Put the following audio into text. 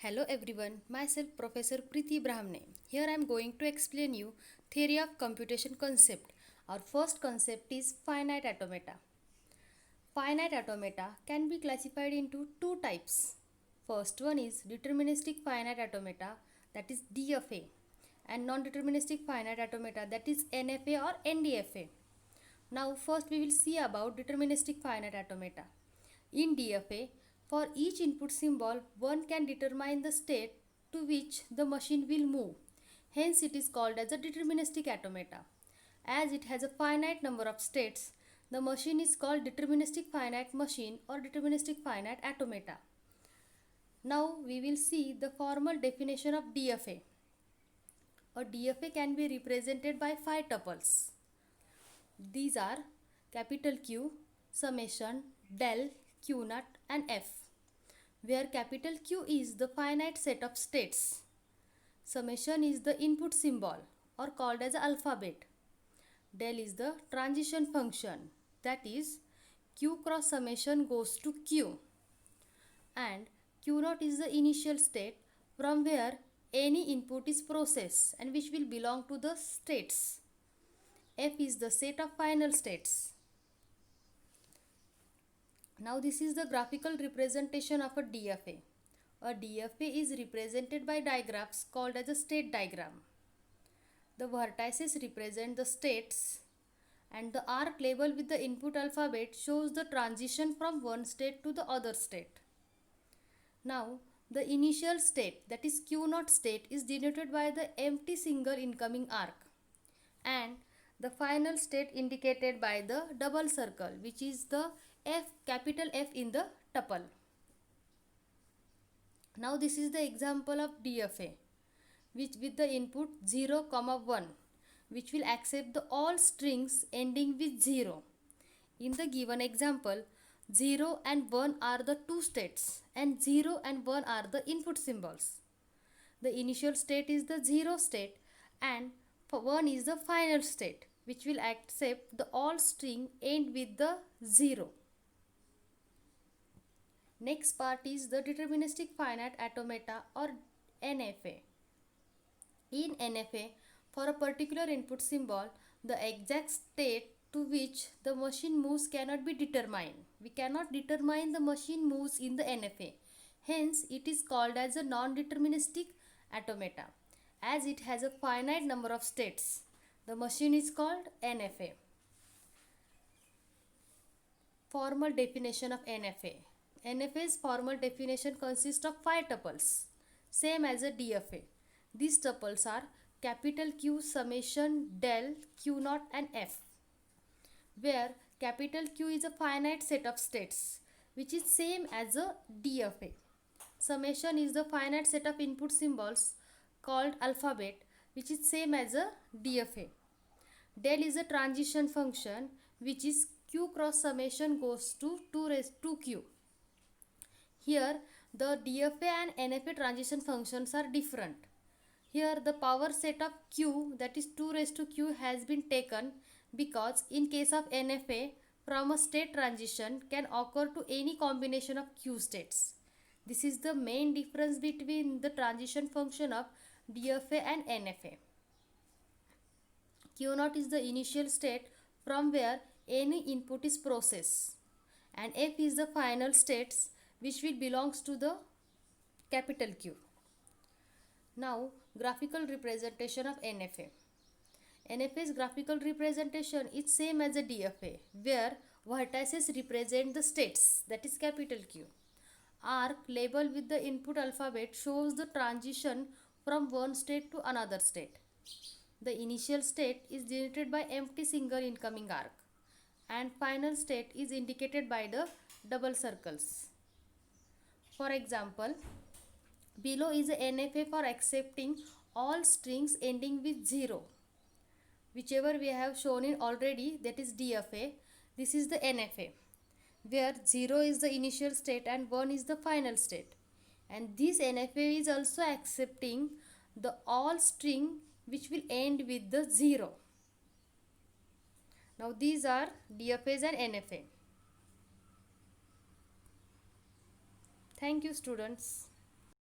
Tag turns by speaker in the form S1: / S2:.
S1: Hello everyone, myself Professor Preeti Brahmane. Here I am going to explain you theory of computation concept. Our first concept is finite automata. Finite automata can be classified into two types. First one is deterministic finite automata, that is DFA, and non-deterministic finite automata, that is NFA or NDFA. Now first we will see about deterministic finite automata. In DFA, for each input symbol, one can determine the state to which the machine will move. Hence it is called as a deterministic automata. As it has a finite number of states, the machine is called deterministic finite machine or deterministic finite automata. Now we will see the formal definition of DFA. A DFA can be represented by 5 tuples. These are capital Q, summation, del, Q naught and F, where capital Q is the finite set of states. Summation is the input symbol or called as alphabet. Del is the transition function, that is Q cross summation goes to Q, and Q naught is the initial state from where any input is processed and which will belong to the states. F is the set of final states. Now this is the graphical representation of a DFA. A DFA is represented by diagrams called as a state diagram. The vertices represent the states and the arc labeled with the input alphabet shows the transition from one state to the other state. Now the initial state, that is Q naught state, is denoted by the empty single incoming arc, and the final state indicated by the double circle, which is the F, capital F in the tuple. Now this is the example of DFA, which with the input 0, 1, which will accept the all strings ending with 0. In the given example, 0 and 1 are the two states and 0 and 1 are the input symbols. The initial state is the 0 state and 1 is the final state, which will accept the all string end with the 0. Next part is the deterministic finite automata or NFA. In NFA, for a particular input symbol, the exact state to which the machine moves cannot be determined. We cannot determine the machine moves in the NFA. Hence, it is called as a non-deterministic automata. As it has a finite number of states, the machine is called NFA. Formal definition of NFA. NFA's formal definition consists of 5 tuples, same as a DFA. These tuples are capital Q, summation, del, Q naught and F, where capital Q is a finite set of states, which is same as a DFA. Summation is the finite set of input symbols called alphabet, which is same as a DFA. Del is a transition function, which is Q cross summation goes to 2 raised to Q. Here the DFA and NFA transition functions are different. Here the power set of Q, that is 2 raised to Q, has been taken because in case of NFA, from a state transition can occur to any combination of Q states. This is the main difference between the transition function of DFA and NFA. Q naught is the initial state from where any input is processed, and F is the final states which will belongs to the capital Q. Now graphical representation of NFA. NFA's graphical representation is same as a DFA, where vertices represent the states, that is capital Q. Arc labeled with the input alphabet shows the transition from one state to another state. The initial state is denoted by empty single incoming arc, and final state is indicated by the double circles. For example, below is a NFA for accepting all strings ending with 0. Whichever we have shown in already, that is DFA. This is the NFA, where 0 is the initial state and 1 is the final state. And this NFA is also accepting the all string which will end with the 0. Now these are DFAs and NFA. Thank you, students.